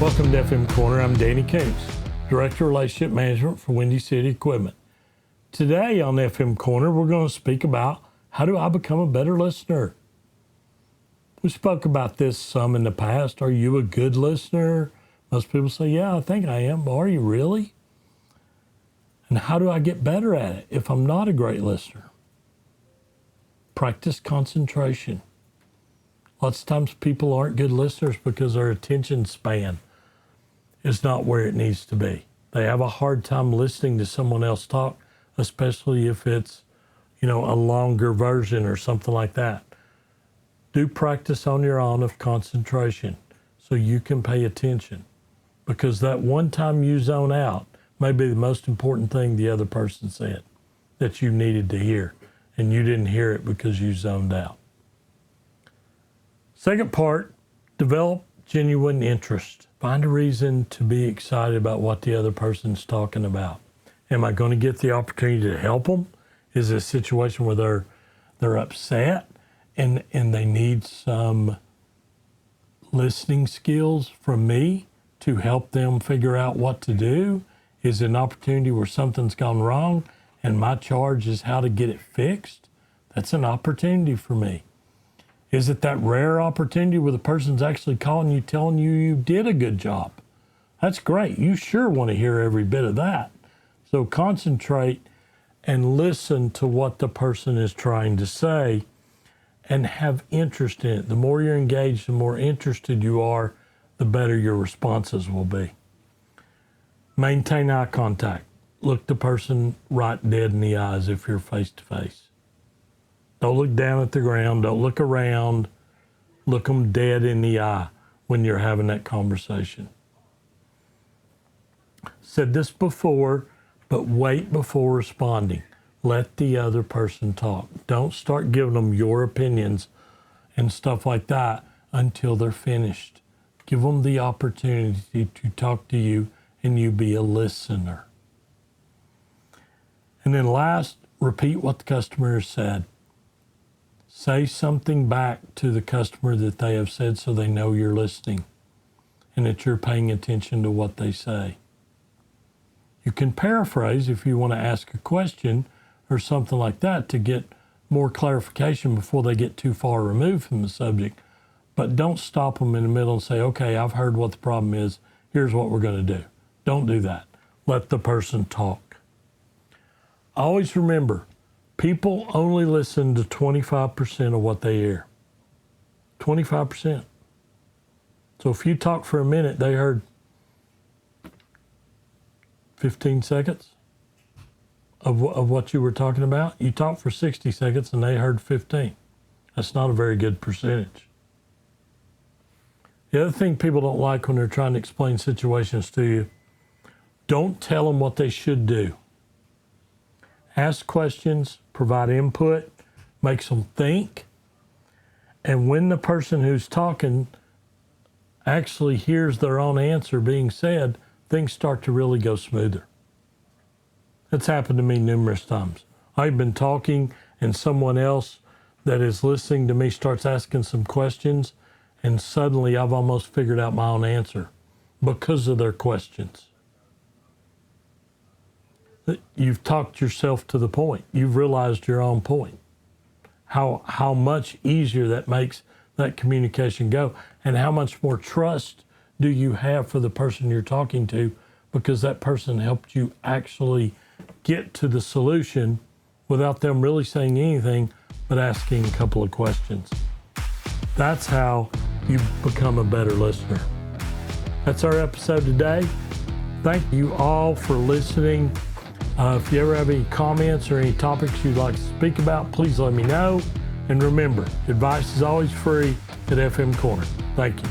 Welcome to FM Corner. I'm Danny Koontz, Director of Relationship Management for Windy City Equipment. Today on FM Corner, we're going to speak about how do I become a better listener. We spoke about this some in the past. Are you a good listener? Most people say, yeah, I think I am. But are you really? And how do I get better at it if I'm not a great listener? Practice concentration. Lots of times people aren't good listeners because their attention span is not where it needs to be. They have a hard time listening to someone else talk, especially if it's, a longer version or something like that. Do practice on your own of concentration so you can pay attention, because that one time you zone out may be the most important thing the other person said that you needed to hear, and you didn't hear it because you zoned out. Second part, develop genuine interest. Find a reason to be excited about what the other person's talking about. Am I going to get the opportunity to help them? Is it a situation where they're upset and they need some listening skills from me to help them figure out what to do? Is it an opportunity where something's gone wrong and my charge is how to get it fixed? That's an opportunity for me. Is it that rare opportunity where the person's actually calling you, telling you you did a good job? That's great. You sure want to hear every bit of that. So concentrate and listen to what the person is trying to say and have interest in it. The more you're engaged, the more interested you are, the better your responses will be. Maintain eye contact. Look the person right dead in the eyes if you're face to face. Don't look down at the ground. Don't look around. Look them dead in the eye when you're having that conversation. Said this before, but wait before responding. Let the other person talk. Don't start giving them your opinions and stuff like that until they're finished. Give them the opportunity to talk to you and you be a listener. And then last, repeat what the customer has said. Say something back to the customer that they have said so they know you're listening and that you're paying attention to what they say. You can paraphrase if you want to ask a question or something like that to get more clarification before they get too far removed from the subject. But don't stop them in the middle and say, okay, I've heard what the problem is. Here's what we're going to do. Don't do that. Let the person talk. Always remember, people only listen to 25% of what they hear. 25%. So if you talk for a minute, they heard 15 seconds of what you were talking about. You talked for 60 seconds and they heard 15. That's not a very good percentage. The other thing people don't like when they're trying to explain situations to you, don't tell them what they should do. Ask questions, provide input, makes them think. And when the person who's talking actually hears their own answer being said, things start to really go smoother. It's happened to me numerous times. I've been talking and someone else that is listening to me starts asking some questions, and suddenly I've almost figured out my own answer because of their questions. You've talked yourself to the point. You've realized your own point. How much easier that makes that communication go, and how much more trust do you have for the person you're talking to because that person helped you actually get to the solution without them really saying anything but asking a couple of questions. That's how you become a better listener. That's our episode today. Thank you all for listening. If you ever have any comments or any topics you'd like to speak about, please let me know. And remember, advice is always free at FM Corner. Thank you.